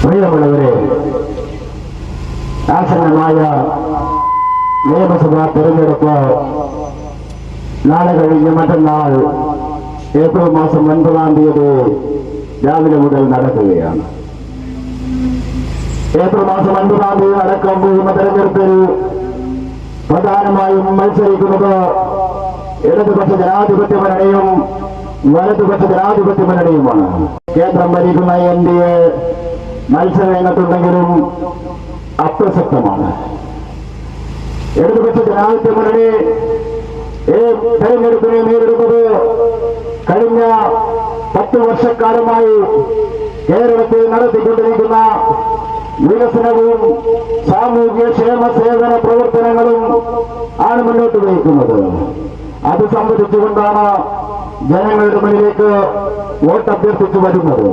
പ്രിയമുള്ളവരെ, ആസന്നമായ നിയമസഭാ തെരഞ്ഞെടുപ്പ് നാളെ കഴിഞ്ഞ് മറ്റന്നാൾ ഏപ്രിൽ മാസം 9-ാം തീയതി രാവിലെ മുതൽ നടക്കുകയാണ്. ഏപ്രിൽ മാസം 9-ാം തീയതി നടക്കാൻ പോകുന്ന തെരഞ്ഞെടുപ്പിൽ പ്രധാനമായും മത്സരിക്കുന്നത് ഇടതുപക്ഷ ജനാധിപത്യ മുന്നണിയും വലതുപക്ഷ ജനാധിപത്യ മുന്നണിയുമാണ്. കേന്ദ്രം ഭരിക്കുന്ന NDA മത്സര രംഗത്തുണ്ടെങ്കിലും അപ്രസക്തമാണ്. ഇടതുപക്ഷ ജനാധിപത്യ മുന്നണി തെരഞ്ഞെടുപ്പിനെ നേരിടുന്നത് കഴിഞ്ഞ 10 വർഷക്കാലമായി കേരളത്തിൽ നടത്തിക്കൊണ്ടിരിക്കുന്ന വികസനവും സാമൂഹ്യ ക്ഷേമ സേവന പ്രവർത്തനങ്ങളും ആണ് മുന്നോട്ട് വയ്ക്കുന്നത്. അത് സംബന്ധിച്ചുകൊണ്ടാണ് ജനങ്ങളുടെ മുന്നിലേക്ക് വോട്ട് അഭ്യർത്ഥിച്ചു വരുന്നത്.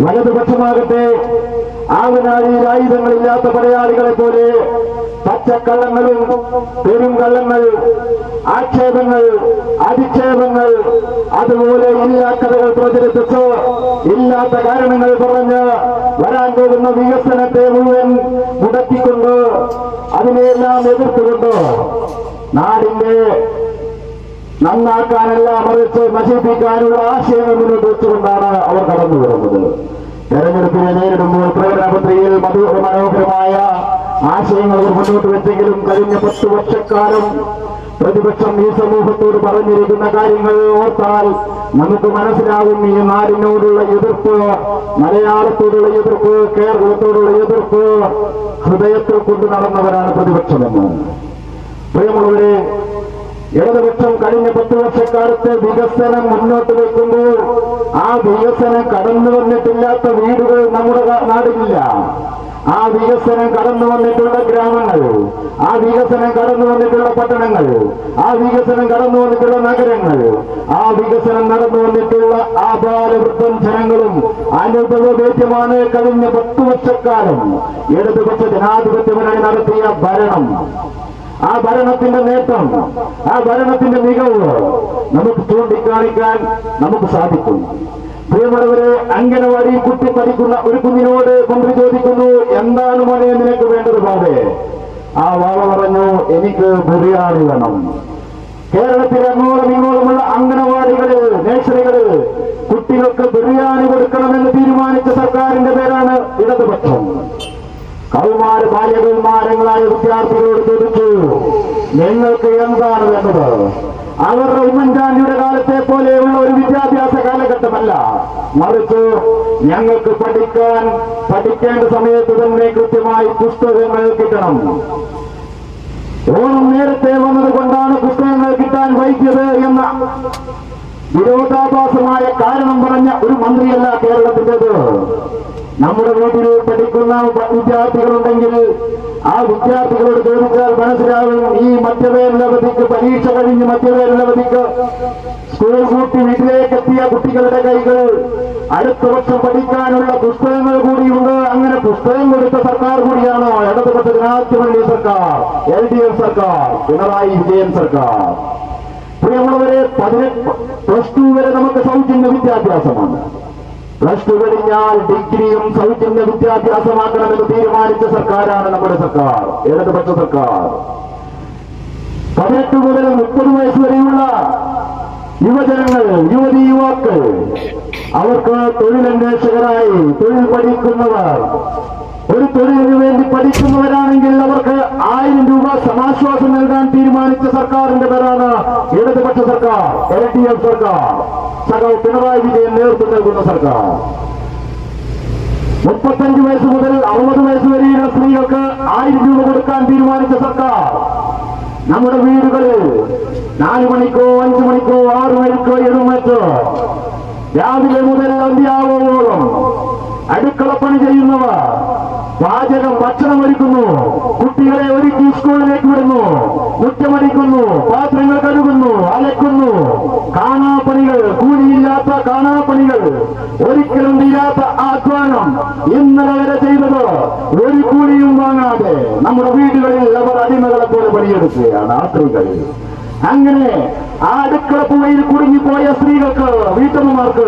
വലതുപക്ഷമാകട്ടെ ആവനാഴിയിൽ ആയുധങ്ങളില്ലാത്ത പടയാളികളെ പോലെ പച്ചക്കള്ളങ്ങളും പെരുങ്കള്ളങ്ങൾ, ആക്ഷേപങ്ങൾ, അധിക്ഷേപങ്ങൾ, അതുപോലെ ഇല്ലാക്കഥകൾ പ്രചരിപ്പിച്ച് ഇല്ലാത്ത കാരണങ്ങൾ പറഞ്ഞ് വരാൻ പോകുന്ന വികസനത്തെ മുഴുവൻ മുടക്കിക്കൊണ്ട് അതിനെയെല്ലാം എതിർത്തുകൊണ്ട് നാടിന്റെ നന്നാക്കാനല്ല മറിച്ച് നശിപ്പിക്കാനുള്ള ആശയങ്ങൾ മുന്നോട്ട് വെച്ചുകൊണ്ടാണ് അവർ കടന്നു വരുന്നത്. തെരഞ്ഞെടുപ്പിനെ നേരിടുമ്പോൾ പ്രകടനപത്രികയിൽ മനോഹരമായ ആശയങ്ങൾ അവർ മുന്നോട്ട് വെച്ചെങ്കിലും കഴിഞ്ഞ 10 വർഷക്കാലം പ്രതിപക്ഷം ഈ സമൂഹത്തോട് പറഞ്ഞിരിക്കുന്ന കാര്യങ്ങൾ ഓർത്താൽ നമുക്ക് മനസ്സിലാവും ഈ നാടിനോടുള്ള എതിർപ്പ്, മലയാളത്തോടുള്ള എതിർപ്പ്, കേരളത്തോടുള്ള എതിർപ്പ് ഹൃദയത്തിൽ കൊണ്ടു നടന്നവരാണ് പ്രതിപക്ഷമെന്ന്. പ്രിയമുള്ളവരെ, ഇടതുപക്ഷം കഴിഞ്ഞ 10 വർഷക്കാലത്തെ വികസനം മുന്നോട്ട് വയ്ക്കുമ്പോൾ ആ വികസനം കടന്നു വന്നിട്ടില്ലാത്ത വീടുകൾ നമ്മുടെ നാടിലില്ല. ആ വികസനം കടന്നു വന്നിട്ടുള്ള ഗ്രാമങ്ങൾ, ആ വികസനം കടന്നു വന്നിട്ടുള്ള പട്ടണങ്ങൾ, ആ വികസനം കടന്നു വന്നിട്ടുള്ള നഗരങ്ങൾ, ആ വികസനം നടന്നു വന്നിട്ടുള്ള ആബാലവൃദ്ധം ജനങ്ങളും അനുഭവവേദ്യമാണ്. കഴിഞ്ഞ 10 വർഷക്കാലം ഇടതുപക്ഷ ജനാധിപത്യ മുന്നണി നടത്തിയ ഭരണം, ആ ഭരണത്തിന്റെ നേട്ടം, ആ ഭരണത്തിന്റെ മികവ് നമുക്ക് ചൂണ്ടിക്കാണിക്കാൻ നമുക്ക് സാധിക്കും. പ്രിയമുള്ളവരെ, അംഗനവാടി കുട്ടി പഠിക്കുന്ന ഒരു കുഞ്ഞിനോട് മന്ത്രി ചോദിക്കുന്നു, എന്താണ് മോനെ നിനക്ക് വേണ്ടത് ബാബേ? ആ വാവ പറഞ്ഞു, എനിക്ക് ബിരിയാണി വേണം. കേരളത്തിലെ അങ്ങോളം ഇങ്ങോളമുള്ള അംഗനവാടികളിൽ, നേഴ്സറികളിൽ കുട്ടികൾക്ക് ബിരിയാണി കൊടുക്കണമെന്ന് തീരുമാനിച്ച സർക്കാരിന്റെ പേരാണ് ഇടതുപക്ഷം. കൗമാര ബാല്യകൗമാരങ്ങളായ വിദ്യാർത്ഥികളോട് ചോദിച്ചു, നിങ്ങൾക്ക് എന്താണ് വേണ്ടത്? അവരുടെ ഉമ്മൻചാണ്ടിയുടെ കാലത്തെ പോലെയുള്ള ഒരു വിദ്യാഭ്യാസ കാലഘട്ടമല്ല, മറിച്ച് ഞങ്ങൾക്ക് പഠിക്കേണ്ട സമയത്ത് തന്നെ കൃത്യമായി പുസ്തകങ്ങൾ കിട്ടണം. ഓണം നേരത്തെ വന്നത് കൊണ്ടാണ് പുസ്തകങ്ങൾ കിട്ടാൻ വൈകിയത് എന്ന വിരോധാഭാസമായ കാരണം പറഞ്ഞ ഒരു മന്ത്രിയല്ല കേരളത്തിൻ്റെത്. നമ്മുടെ വീട്ടിൽ പഠിക്കുന്ന വിദ്യാർത്ഥികളുണ്ടെങ്കിൽ ആ വിദ്യാർത്ഥികളോട് ചോദിച്ചാൽ മനസ്സിലാവും, ഈ മധ്യവേനലവധിക്ക്, പരീക്ഷ കഴിഞ്ഞ് മധ്യവേനലവധിക്ക് സ്കൂൾ കൂട്ടി വീട്ടിലേക്ക് എത്തിയ കുട്ടികളുടെ കൈകൾ അടുത്ത വർഷം പഠിക്കാനുള്ള പുസ്തകങ്ങൾ കൂടിയുണ്ട്. അങ്ങനെ പുസ്തകം കൊടുത്ത സർക്കാർ കൂടിയാണ് ഇടതുപക്ഷ ജനാധിപത്യ മുന്നണി സർക്കാർ, LDF സർക്കാർ, പിണറായി വിജയൻ സർക്കാർ. പ്രിയമുള്ളവരെ, +2 വരെ നമുക്ക് സൗജന്യ വിദ്യാഭ്യാസമാണ്. +2 കഴിഞ്ഞാൽ ഡിഗ്രിയും സൗജന്യ വിദ്യാഭ്യാസമാക്കണമെന്ന് തീരുമാനിച്ച സർക്കാരാണ് നമ്മുടെ സർക്കാർ, ഇടതുപക്ഷ സർക്കാർ. 18 മുതൽ 30 വയസ്സ് വരെയുള്ള യുവജനങ്ങൾ, യുവതി-യുവാക്കൾ, അവർക്ക് തൊഴിലന്വേഷകരായി തൊഴിൽ പഠിക്കുന്നവർ, ഒരു തൊഴിലിനു വേണ്ടി പഠിക്കുന്നവരാണെങ്കിൽ അവർക്ക് 1000 രൂപ സമാശ്വാസം നൽകാൻ തീരുമാനിച്ച സർക്കാരിന്റെ പേരാണ് ഇടതുപക്ഷ സർക്കാർ, LDF സർക്കാർ, സഖാവ് പിണറായി വിജയൻ നേതൃത്വം നൽകുന്ന സർക്കാർ. 35 വയസ്സ് മുതൽ 60 വയസ്സ് വരെയുള്ള സ്ത്രീകൾക്ക് 1000 രൂപ കൊടുക്കാൻ തീരുമാനിച്ച സർക്കാർ. നമ്മുടെ വീടുകളിൽ 4 മണിക്കോ 5 മണിക്കോ 6 മണിക്കോ എഴുന്നേറ്റ് രാവിലെ മുതൽ അന്ത്യാവോളം അടുക്കളപ്പണി ചെയ്യുന്നവർ പാചകം, ഭക്ഷണം ഒരുക്കുന്നു, കുട്ടികളെ ഒരുക്കി സ്കൂളിലേക്ക് വിടുന്നു, മുറ്റമടിക്കുന്നു, പാത്രങ്ങൾ കഴുകുന്നു, അലക്കുന്നു, കാണാപ്പണികൾ, കൂലിയില്ലാത്ത കാണാപ്പണികൾ, ഒരിക്കലും തീരാത്ത അധ്വാനം ഇന്നലെ വരെ ചെയ്തത് ഒരു കൂലിയും വാങ്ങാതെ നമ്മുടെ വീടുകളിൽ അവർ അടിമകളെ പോലെ പണിയെടുക്കുകയാണ്. ആ സ്ത്രീകൾ അങ്ങനെ ആ അടുക്കള പുകയിൽ കുടുങ്ങിപ്പോയ സ്ത്രീകൾക്ക്, വീട്ടമ്മമാർക്ക്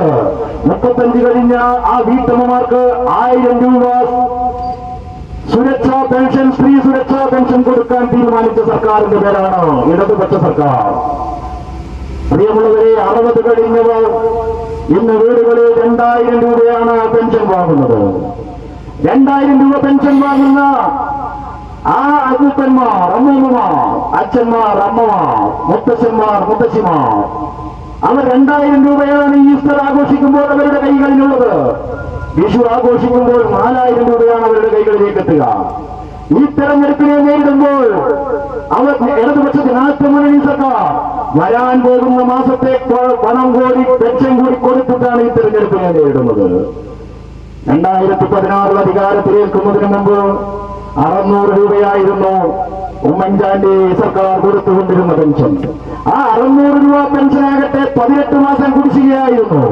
35 കഴിഞ്ഞ ആ വീട്ടമ്മമാർക്ക് 1000 രൂപ സുരക്ഷാ പെൻഷൻ, സ്ത്രീ സുരക്ഷാ പെൻഷൻ കൊടുക്കാൻ തീരുമാനിച്ച സർക്കാരിന്റെ പേരാണ് ഇടതുപക്ഷ സർക്കാർ. പ്രിയമുള്ളവരെ, 60 കഴിഞ്ഞവർ ഇന്ന് വീടുകളിൽ 2000 രൂപയാണ് പെൻഷൻ വാങ്ങുന്നത്. 2000 രൂപ പെൻഷൻ വാങ്ങുന്ന ആ അപ്പന്മാർ, അമ്മൂമ്മമാർ, അച്ഛന്മാർ, അമ്മമാർ, മുത്തശ്ശന്മാർ, മുത്തശ്ശിമാർ, അവർ 2000 രൂപയാണ് ഈസ്റ്റർ ആഘോഷിക്കുമ്പോൾ അവരുടെ കൈകളിലുള്ളത്. വിഷു ആഘോഷിക്കുമ്പോൾ 4000 രൂപയാണ് അവരുടെ കൈകളിലേക്ക് എത്തുക. ഈ തെരഞ്ഞെടുപ്പിനെ നേരിടുമ്പോൾ അവർ ഇടതുപക്ഷ ജനാധിപത്യ മുന്നണി സർക്കാർ വരാൻ പോകുന്ന മാസത്തെ പണം കൂടി പെൻഷൻ കൂടി കൊടുത്തിട്ടാണ് ഈ തെരഞ്ഞെടുപ്പിനെ നേരിടുന്നത്. 2016 അധികാരത്തിലേൽക്കുന്നതിന് മുമ്പ് 600 രൂപയായിരുന്നു ഉമ്മൻചാണ്ടി സർക്കാർ കൊടുത്തുകൊണ്ടിരുന്ന പെൻഷൻ. ആ 600 രൂപ പെൻഷനാകട്ടെ 18 മാസം കുടിശ്ശികയായിരുന്നു.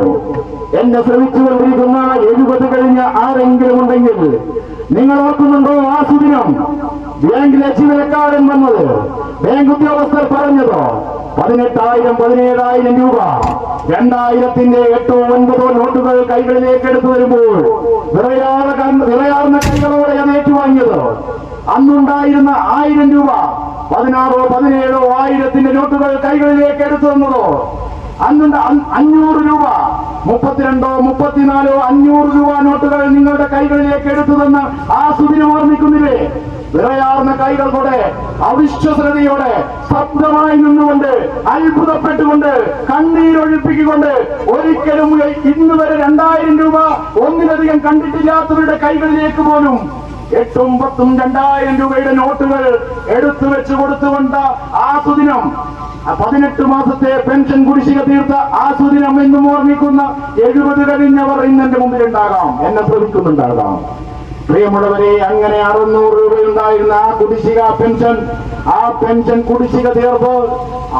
എന്നെ ശ്രമിച്ചുകൊണ്ടിരിക്കുന്ന 70 കഴിഞ്ഞ ആരെങ്കിലും ഉണ്ടെങ്കിൽ നിങ്ങൾ ഓർക്കുന്നുണ്ടോ? ആ സുദിനം ബാങ്കിലെ ജീവനക്കാരൻ വന്നത്, ബാങ്ക് ഉദ്യോഗസ്ഥർ പറഞ്ഞതോ 18,000 17,000 രൂപ 2000-ന്റെ 8 9 നോട്ടുകൾ കൈകളിലേക്ക് എടുത്തു വരുമ്പോൾ വിറയാർന്ന കൈകളോടെ അത് ഏറ്റുവാങ്ങിയത് അന്നുണ്ടായിരുന്ന 1000 രൂപ 16 17 1000-ന്റെ നോട്ടുകൾ കൈകളിലേക്ക് എടുത്തു തന്നതോ അന്നുണ്ട് 500 രൂപ 32 34 500 രൂപ നോട്ടുകൾ നിങ്ങളുടെ കൈകളിലേക്ക് എടുത്തു തന്ന് ആ സുദിനം ഓർമ്മിക്കുന്നില്ലേ? വിറയാർന്ന കൈകളോടെ അവിശ്വസനീയയോടെ ശബ്ദമായി നിന്നുകൊണ്ട്, അത്ഭുതപ്പെട്ടുകൊണ്ട്, കണ്ണീരൊഴിപ്പിക്കൊണ്ട്, ഒരിക്കലും ഇന്ന് വരെ 2000 രൂപ ഒന്നിലധികം കണ്ടിട്ടില്ലാത്തവരുടെ കൈകളിലേക്ക് പോലും 8 10 2000 രൂപയുടെ നോട്ടുകൾ എടുത്തു വെച്ച് കൊടുത്തുകൊണ്ട് ആ സുദിനം, 18 മാസത്തെ പെൻഷൻ കുടിശ്ശിക തീർത്ത ആ സുദിനം എന്നും ഓർമ്മിക്കുന്ന 70 കഴിഞ്ഞവർ ഇന്ന് എന്റെ മുമ്പിലുണ്ടാകാം, എന്നെ ശ്രമിക്കുന്നുണ്ടാകാം. പ്രിയമുള്ളവരെ, അങ്ങനെ 600 രൂപയുണ്ടായിരുന്ന ആ കുടിശ്ശിക പെൻഷൻ, ആ പെൻഷൻ കുടിശ്ശിക തീർത്ത്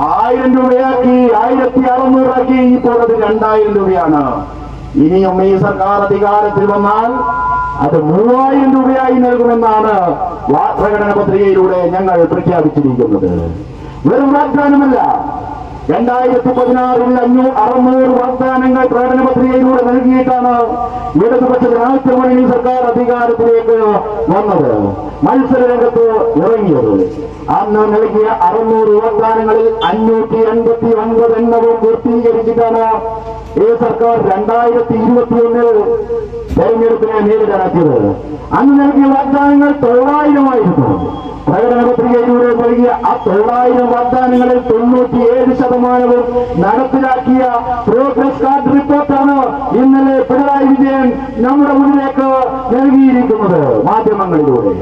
1000 രൂപയാക്കി, 1600 ആക്കി. ഇപ്പോൾ അത് 2000 രൂപയാണ്. ഇനിയും ഈ സർക്കാർ അധികാരത്തിൽ വന്നാൽ അത് 3000 രൂപയായി നൽകുമെന്നാണ് പ്രകടന പത്രികയിലൂടെ ഞങ്ങൾ പ്രഖ്യാപിച്ചിരിക്കുന്നത്. വെറും വാഗ്ദാനമല്ല, 2016 600 വാഗ്ദാനങ്ങൾ പ്രകടന പത്രികയിലൂടെ നൽകിയിട്ടാണ് ഇടതുപക്ഷ ജനാധിപത്യ മുന്നണി സർക്കാർ അധികാരത്തിലേക്ക് വന്നത്, മത്സര രംഗത്ത് ഇറങ്ങിയത്. അന്ന് നൽകിയ 600 വാഗ്ദാനങ്ങളിൽ 589 എണ്ണവും പൂർത്തീകരിച്ചിട്ടാണ് ഈ സർക്കാർ 2021 തെരഞ്ഞെടുപ്പിനെ നേരിടാനാക്കിയത്. അന്ന് നൽകിയ വാഗ്ദാനങ്ങൾ 900 ആയിരുന്നു. പ്രകടന പത്രികയിലൂടെ നൽകിയ ആ 900 വാഗ്ദാനങ്ങളിൽ 97% നടപ്പിലാക്കിയ പ്രോഗ്രസ് കാർഡ് റിപ്പോർട്ടാണ് ഇന്നലെ പിണറായി വിജയൻ നമ്മുടെ മുന്നിലേക്ക് നൽകിയിരിക്കുന്നത് മാധ്യമങ്ങളിലൂടെ.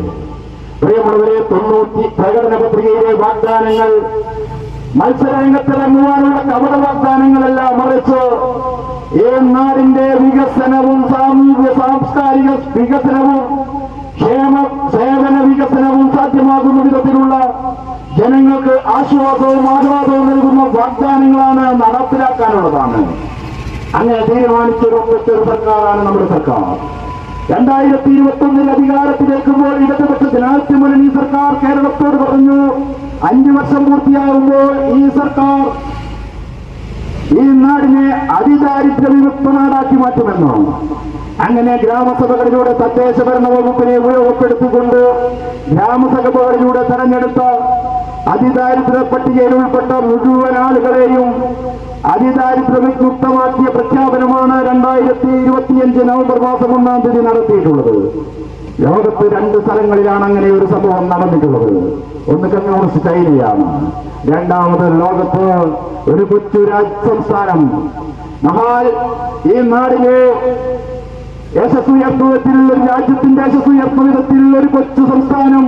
പ്രിയമുള്ളവരെ, 90 പ്രകടന പത്രികയിലെ വാഗ്ദാനങ്ങൾ മത്സരരംഗത്തിറങ്ങുവാനുള്ള കപട വാഗ്ദാനങ്ങളെല്ലാം മറിച്ച് ഈ നാടിന്റെ വികസനവും സാമൂഹ്യ സാംസ്കാരിക വികസനവും സേവന വികസനവും സാധ്യമാകുന്ന വിധത്തിലുള്ള ജനങ്ങൾക്ക് ആശ്വാസവും ആഹ്ലാദവും നൽകുന്ന വാഗ്ദാനങ്ങളാണ് നടപ്പിലാക്കാനുള്ളതാണ്. അങ്ങനെ തീരുമാനിച്ചൊരു സർക്കാരാണ് നമ്മുടെ സർക്കാർ. 2021 അധികാരത്തിലേക്കുമ്പോൾ ഇടതുപക്ഷ ജനാധിപത്യ മുന്നണി സർക്കാർ കേരളത്തോട് പറഞ്ഞു, 5 വർഷം പൂർത്തിയാകുമ്പോൾ ഈ സർക്കാർ ഈ നാടിനെ അതിദാരിദ്ര്യ വിമുക്ത നാടാക്കി മാറ്റുമെന്നോ. അങ്ങനെ ഗ്രാമസഭകളിലൂടെ തദ്ദേശ ഭരണ വകുപ്പിനെ ഉപയോഗപ്പെടുത്തിക്കൊണ്ട് ഗ്രാമസഭകളിലൂടെ തെരഞ്ഞെടുത്ത അതിദാരിദ്ര്യ പട്ടികയിൽ ഉൾപ്പെട്ട മുഴുവൻ ആളുകളെയും അതിദാരിദ്ര്യ വിമുക്തമാക്കിയ പ്രഖ്യാപനമാണ് 2025 നവംബർ മാസം 1-ാം തീയതി നടത്തിയിട്ടുള്ളത്. ലോകത്ത് 2 സ്ഥലങ്ങളിലാണ് അങ്ങനെ ഒരു സംഭവം നടന്നിട്ടുള്ളത്. ഒന്ന് കമ്മ്യൂണിസ്റ്റ് ചൈനയാണ്, രണ്ടാമത് ലോകത്ത് ഒരു കൊച്ചു സംസ്ഥാനം. ഈ നാടിലെ യശസ്സുയർത്തുവത്തിൽ, ഒരു രാജ്യത്തിന്റെ യശസ്സുയർത്തുന്ന വിധത്തിൽ ഒരു കൊച്ചു സംസ്ഥാനം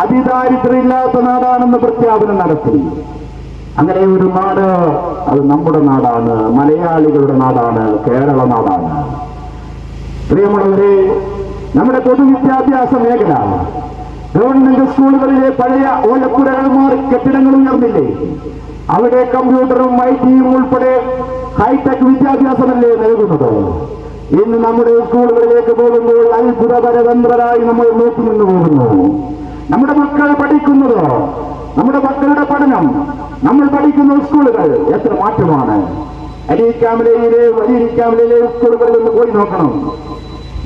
അതിദാരിദ്ര്യമില്ലാത്ത നാടാണെന്ന് പ്രഖ്യാപനം നടത്തി. അങ്ങനെ ഒരു നാട്, അത് നമ്മുടെ നാടാണ്, മലയാളികളുടെ നാടാണ്, കേരള നാടാണ്. പ്രിയമുള്ളവരെ, നമ്മുടെ പൊതുവിദ്യാഭ്യാസ മേഖല, ഗവൺമെന്റ് സ്കൂളുകളിലെ പഴയ ഓലപ്പുരകൾ മാറി കെട്ടിടങ്ങൾ ഉയർന്നില്ലേ? അവിടെ കമ്പ്യൂട്ടറും IT-യും ഉൾപ്പെടെ ഹൈടെക് വിദ്യാഭ്യാസമല്ലേ നൽകുന്നത്? ഇന്ന് നമ്മുടെ സ്കൂളുകളിലേക്ക് പോകുമ്പോൾ അത്ഭുത പരതന്ത്രരായി നമ്മൾ നോക്കി നിന്ന് പോകുന്നു. നമ്മുടെ മക്കൾ പഠിക്കുന്നത് നമ്മുടെ മക്കളുടെ പഠനം, നമ്മൾ പഠിക്കുന്ന സ്കൂളുകൾ എത്ര മാറ്റമാണ്. അരീക്കാമലയിലെ വലിയ സ്കൂളുകളിൽ ഒന്ന് പോയി നോക്കണം.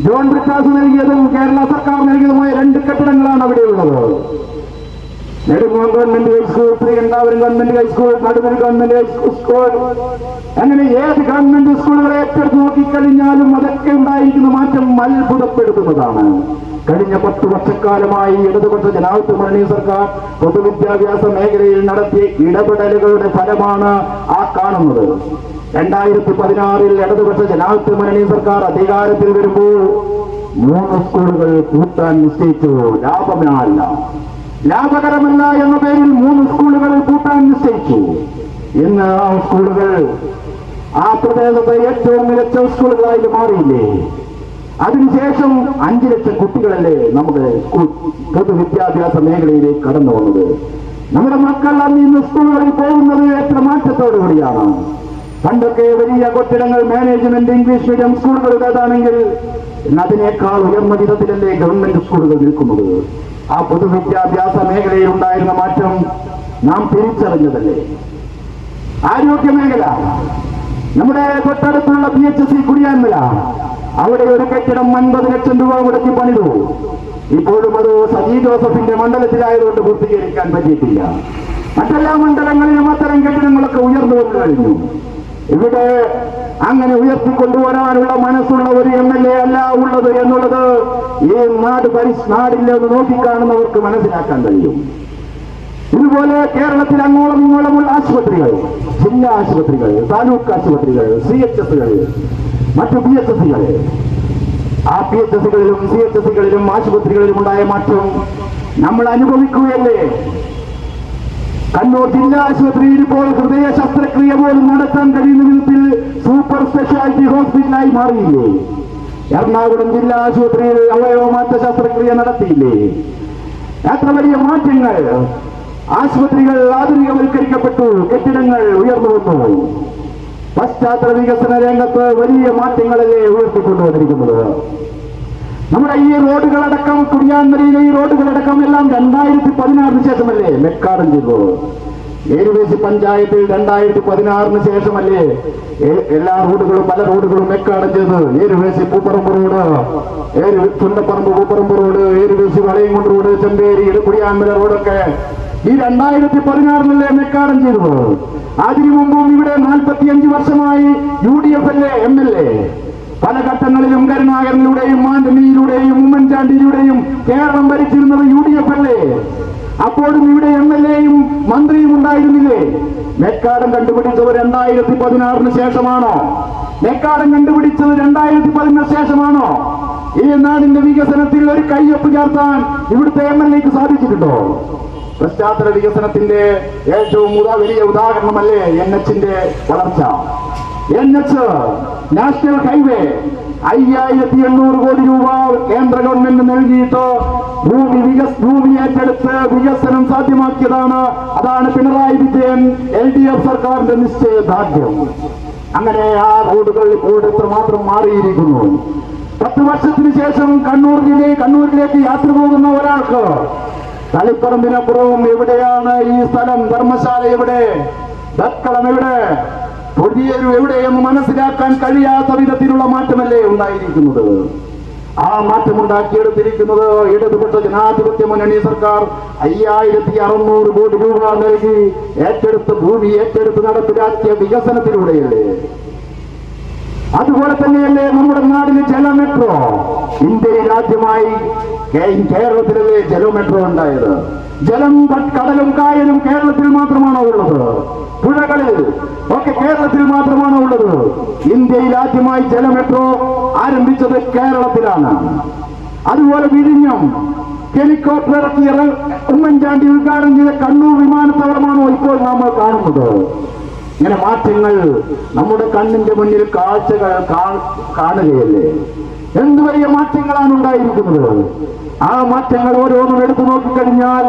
ജോൺ ബ്രിട്ടാസ് നൽകിയതും കേരള സർക്കാർ നൽകിയതുമായ 2 കെട്ടിടങ്ങളാണ് അവിടെയുള്ളത്. Nedungome government high school, Sreekandapuram government high school, Naduvil government high school, അങ്ങനെ ഏത് ഗവൺമെന്റ് സ്കൂളുകളെ ഏറ്റെടുത്ത് നോക്കിക്കഴിഞ്ഞാലും അതൊക്കെ ഉണ്ടായിരിക്കുന്ന മാറ്റം അത്ഭുതപ്പെടുത്തുന്നതാണ്. കഴിഞ്ഞ 10 വർഷക്കാലമായി ഇടതുപക്ഷ ജനാധിപത്യ മുന്നണി സർക്കാർ പൊതുവിദ്യാഭ്യാസ മേഖലയിൽ നടത്തിയ ഇടപെടലുകളുടെ ഫലമാണ് ആ കാണുന്നത്. 2016 ഇടതുപക്ഷ ജനാധിപത്യ മുന്നണി സർക്കാർ അധികാരത്തിൽ വരുമ്പോൾ 3 സ്കൂളുകൾ പൂട്ടാൻ നിശ്ചയിച്ചു. ലാഭകരമല്ല എന്ന പേരിൽ 3 സ്കൂളുകൾ പൂട്ടാൻ നിശ്ചയിച്ചു. ഇന്ന് ആ സ്കൂളുകൾ ആ പ്രദേശത്തെ ഏറ്റവും മികച്ച സ്കൂളുകളായി മാറിയില്ലേ? അതിനുശേഷം 5 ലക്ഷം കുട്ടികളല്ലേ നമ്മുടെ പൊതുവിദ്യാഭ്യാസ മേഖലയിലേക്ക് കടന്നു വന്നത്. നമ്മുടെ മക്കൾ അന്ന് ഇന്ന് സ്കൂളുകളിൽ പോകുന്നത് എത്ര മാറ്റത്തോടു കൂടിയാണ്. പണ്ടൊക്കെ വലിയ കെട്ടിടങ്ങൾ മാനേജ്മെന്റ് ഇംഗ്ലീഷ് മീഡിയം സ്കൂളുകളുടേതാണെങ്കിൽ അതിനേക്കാൾ ഉയർന്ന വിധത്തിലല്ലേ ഗവൺമെന്റ് സ്കൂളുകൾ നിൽക്കുന്നത്. ആ പൊതുവിദ്യാഭ്യാസ മേഖലയിൽ ഉണ്ടായിരുന്ന മാറ്റം നാം തിരിച്ചറിഞ്ഞതല്ലേ. ആരോഗ്യ മേഖല, നമ്മുടെ തൊട്ടടുത്തുള്ള PHC കുടിയാൻമല, അവിടെ ഒരു കെട്ടിടം 50 ലക്ഷം രൂപ മുടക്കി പണിതു. ഇപ്പോഴും അത് സജി ജോസഫിന്റെ മണ്ഡലത്തിലായതുകൊണ്ട് പൂർത്തീകരിക്കാൻ പറ്റിയിട്ടില്ല. മറ്റെല്ലാ മണ്ഡലങ്ങളിലും അത്തരം കെട്ടിടങ്ങളൊക്കെ ഉയർന്നു വന്നു കഴിഞ്ഞു. ഇവിടെ അങ്ങനെ ഉയർത്തിക്കൊണ്ടുവരാനുള്ള മനസ്സുള്ള ഒരു MLA അല്ല ഉള്ളത് എന്നുള്ളത് ഈ നാടില്ലെന്ന് നോക്കിക്കാണുന്നവർക്ക് മനസ്സിലാക്കാൻ കഴിയും. ഇതുപോലെ കേരളത്തിൽ അങ്ങോളം ഇങ്ങോളമുള്ള ആശുപത്രികൾ, ജില്ലാ ആശുപത്രികൾ, താലൂക്ക് ആശുപത്രികൾ, CHSകൾ, മറ്റു PHSകൾ, ആ PHSകളിലും CHSകളിലും ആശുപത്രികളിലും ഉണ്ടായ മാറ്റം നമ്മൾ അനുഭവിക്കുകയല്ലേ. കണ്ണൂർ ജില്ലാ ആശുപത്രിയിൽ ഇപ്പോൾ ഹൃദയ ശസ്ത്രക്രിയ പോലും നടത്താൻ കഴിയുന്ന വിധത്തിൽ സൂപ്പർ സ്പെഷ്യാലിറ്റി ഹോസ്പിറ്റലായി മാറിയില്ലേ. എറണാകുളം ജില്ലാ ആശുപത്രിയിൽ അവയവമാറ്റ ശസ്ത്രക്രിയ നടത്തിയില്ലേ. എത്ര വലിയ മാറ്റങ്ങൾ. ആശുപത്രികൾ ആധുനികവൽക്കരിക്കപ്പെട്ടു, കെട്ടിടങ്ങൾ ഉയർന്നു വന്നു. പശ്ചാത്തല വികസന രംഗത്ത് വലിയ മാറ്റങ്ങളല്ലേ ഉയർത്തിക്കൊണ്ടുവന്നിരിക്കുന്നത്. നമ്മുടെ ഈ റോഡുകളടക്കം, കുടിയാൻമലയിലെ ഈ റോഡുകളടക്കം എല്ലാം 2016 ശേഷമല്ലേ മെക്കാടം ചെയ്തത്. ഏരുവേശി പഞ്ചായത്തിൽ 2016 ശേഷമല്ലേ എല്ലാ റോഡുകളും, പല റോഡുകളും മെക്കാടം ചെയ്ത്. Eruvessi Poopparamba road, Chundapparamba Poopparamba road, Eruvessi Valayamkundu road, Chemperi Kudiyanmala റോഡൊക്കെ ഈ 2016 മെക്കാടം ചെയ്തത്. അതിനു മുമ്പും ഇവിടെ 45 വർഷമായി UDF അല്ലേ MLA. പല ഘട്ടങ്ങളിലും കരുണാകരനിലൂടെയും മാൻഡമിയിലൂടെയും ഉമ്മൻചാണ്ടിയിലൂടെയും കേരളം ഭരിച്ചിരുന്നത് UDF അല്ലേ. അപ്പോഴും ഇവിടെ MLAയും മന്ത്രിയും ഉണ്ടായിരുന്നില്ലേ. മെക്കാടം കണ്ടുപിടിച്ചത് 2016 ശേഷമാണോ? മെക്കാടം കണ്ടുപിടിച്ചത് 2010 ശേഷമാണോ? ഈ നാടിന്റെ വികസനത്തിൽ ഒരു കയ്യൊപ്പ് ചേർത്താൻ ഇവിടുത്തെ MLAക്ക് സാധിച്ചിട്ടുണ്ടോ? പശ്ചാത്തല വികസനത്തിന്റെ ഏറ്റവും വലിയ ഉദാഹരണമല്ലേ NHന്റെ വളർച്ച. NH നാഷണൽ ഹൈവേ 5800 കോടി രൂപ കേന്ദ്ര ഗവൺമെന്റ് നൽകിയിട്ട് ഭൂമി ഏറ്റെടുത്ത് വികസനം സാധ്യമാക്കിയതാണ്. അതാണ് പിണറായി വിജയൻ LDF സർക്കാരിന്റെ നിശ്ചയദാർഢ്യം. അങ്ങനെ ആ റോഡുകൾ എത്രമാത്രം മാറിയിരിക്കുന്നു. 10 വർഷത്തിന് ശേഷം കണ്ണൂരിലേക്ക് യാത്ര പോകുന്ന ഒരാൾക്ക് തളിപ്പറമ്പിനപ്പുറവും എവിടെയാണ് ഈ സ്ഥലം, ധർമ്മശാല എവിടെ, ബക്കളം എവിടെ, പൊടിയേരു എവിടെയെന്ന് മനസ്സിലാക്കാൻ കഴിയാത്ത വിധത്തിലുള്ള മാറ്റമല്ലേ ഉണ്ടായിരിക്കുന്നത്. ആ മാറ്റമുണ്ടാക്കിയെടുത്തിരിക്കുന്നത് ഇടതുപക്ഷ ജനാധിപത്യ മുന്നണി സർക്കാർ 5600 കോടി രൂപ നൽകി ഭൂമി ഏറ്റെടുത്ത് നടപ്പിലാക്കിയ വികസനത്തിലൂടെയല്ലേ. അതുപോലെ തന്നെയല്ലേ നമ്മുടെ നാടിന് ജല മെട്രോ. ഇന്ത്യയിൽ ആദ്യമായി കേരളത്തിലല്ലേ ജല മെട്രോ ഉണ്ടായത്. ജലം, കടലും കായലും കേരളത്തിൽ മാത്രമാണോ ഉള്ളത്? പുഴകളിൽ ഒക്കെ കേരളത്തിൽ മാത്രമാണോ ഉള്ളത്? ഇന്ത്യയിൽ ആദ്യമായി ജല മെട്രോ ആരംഭിച്ചത് കേരളത്തിലാണ്. അതുപോലെ വിഴിഞ്ഞം ഹെലികോപ്റ്റർ ഇറക്കി ഉമ്മൻചാണ്ടി ഉദ്ഘാടനം ചെയ്ത കണ്ണൂർ വിമാനത്താവളമാണോ ഇപ്പോൾ നമ്മൾ കാണുന്നത്? ഇങ്ങനെ മാറ്റങ്ങൾ നമ്മുടെ കണ്ണിന്റെ മുന്നിൽ കാഴ്ചകൾ കാണുകയല്ലേ. എന്ത് വലിയ മാറ്റങ്ങളാണ് ഉണ്ടായിരിക്കുന്നത്. ആ മാറ്റങ്ങൾ ഓരോന്നും എടുത്തു നോക്കിക്കഴിഞ്ഞാൽ